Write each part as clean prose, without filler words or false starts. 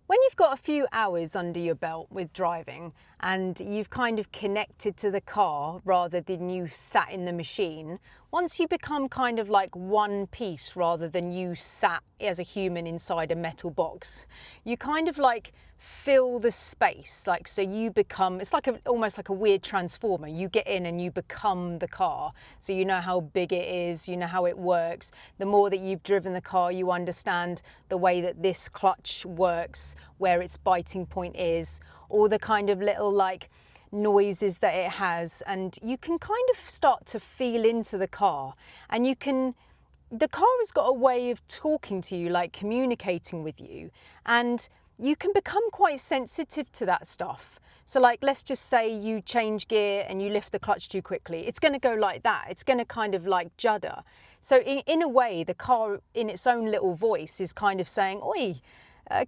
When you've got a few hours under your belt with driving and you've kind of connected to the car rather than you sat in the machine, once you become kind of like one piece rather than you sat as a human inside a metal box, you kind of like fill the space. Like, so you become, it's like almost like a weird transformer. You get in and you become the car. So you know how big it is, you know how it works. The more that you've driven the car, you understand the way that this clutch works, where its biting point is, all the kind of little like noises that it has, and you can kind of start to feel into the car, and the car has got a way of talking to you, like communicating with you, and you can become quite sensitive to that stuff. So like, let's just say you change gear and you lift the clutch too quickly. It's going to go like that. It's going to kind of like judder. So in a way, the car in its own little voice is kind of saying, oi,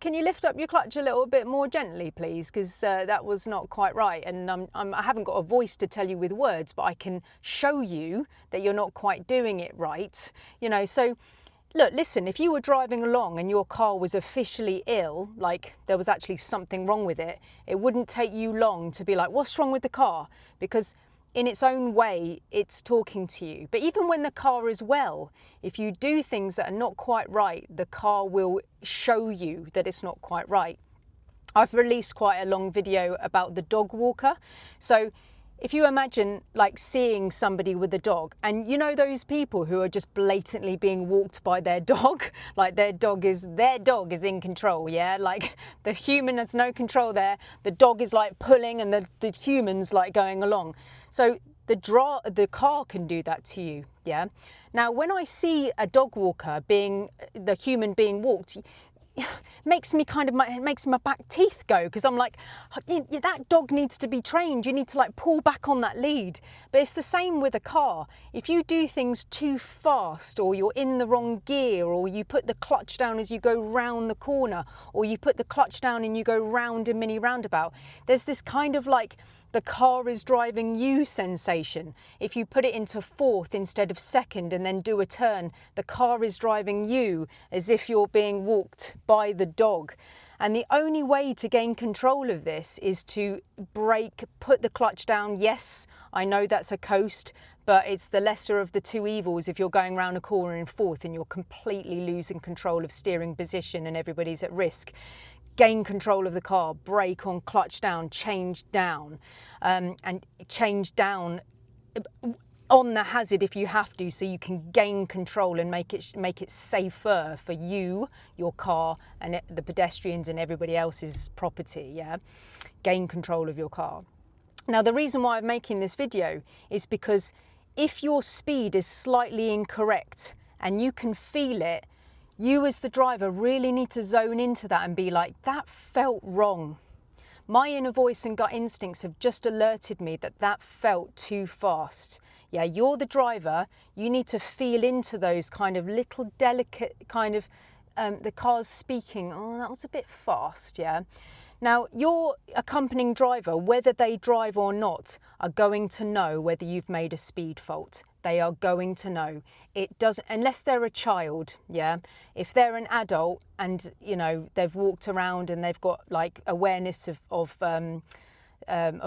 can you lift up your clutch a little bit more gently, please? Because that was not quite right. And I haven't got a voice to tell you with words, but I can show you that you're not quite doing it right. You know, so look, listen, if you were driving along and your car was officially ill, like there was actually something wrong with it, it wouldn't take you long to be like, what's wrong with the car? Because in its own way, it's talking to you. But even when the car is well, if you do things that are not quite right, the car will show you that it's not quite right. I've released quite a long video about the dog walker. So if you imagine like seeing somebody with a dog, and you know those people who are just blatantly being walked by their dog, like their dog is in control, yeah? Like the human has no control there, the dog is like pulling and the human's like going along. So the car can do that to you, yeah? Now when I see a dog walker the human being walked, makes me makes my back teeth go, because I'm like, that dog needs to be trained. You need to like pull back on that lead. But it's the same with a car. If you do things too fast, or you're in the wrong gear, or you put the clutch down as you go round the corner, or you put the clutch down and you go round a mini roundabout, there's this kind of like the car is driving you sensation. If you put it into fourth instead of second and then do a turn, the car is driving you as if you're being walked by the dog. And the only way to gain control of this is to brake, put the clutch down. Yes, I know that's a coast, but it's the lesser of the two evils if you're going around a corner in fourth and you're completely losing control of steering position and everybody's at risk. Gain control of the car, brake on, clutch down, change down, and change down on the hazard if you have to, so you can gain control and make it safer for you, your car, and the pedestrians and everybody else's property. Yeah, gain control of your car. Now the reason why I'm making this video is because if your speed is slightly incorrect and you can feel it, you as the driver really need to zone into that and be like, that felt wrong. My inner voice and gut instincts have just alerted me that that felt too fast. Yeah, you're the driver. You need to feel into those kind of little delicate kind of, the car's speaking, oh, that was a bit fast, yeah. Now, your accompanying driver, whether they drive or not, are going to know whether you've made a speed fault. They are going to know. It doesn't, unless they're a child, yeah? If they're an adult and, you know, they've walked around and they've got like awareness of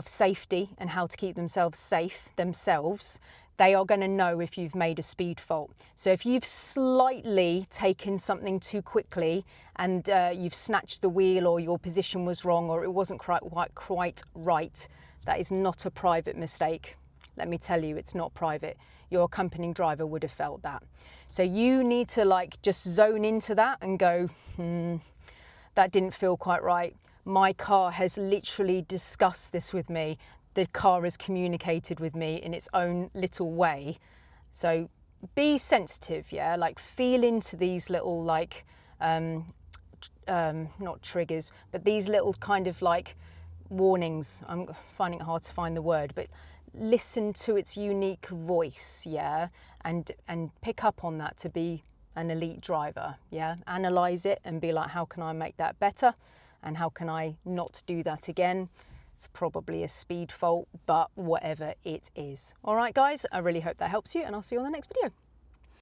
safety and how to keep themselves safe themselves, they are going to know if you've made a speed fault. So if you've slightly taken something too quickly and you've snatched the wheel, or your position was wrong, or it wasn't quite right, that is not a private mistake. Let me tell you, it's not private. Your accompanying driver would have felt that. So you need to like just zone into that and go, that didn't feel quite right. My car has literally discussed this with me. The car has communicated with me in its own little way. So be sensitive, yeah? Like feel into these little like, not triggers, but these little kind of like warnings. I'm finding it hard to find the word, but listen to its unique voice, yeah? And pick up on that to be an elite driver, yeah? Analyze it and be like, how can I make that better? And how can I not do that again? It's probably a speed fault, but whatever it is. All right, guys, I really hope that helps you, and I'll see you on the next video.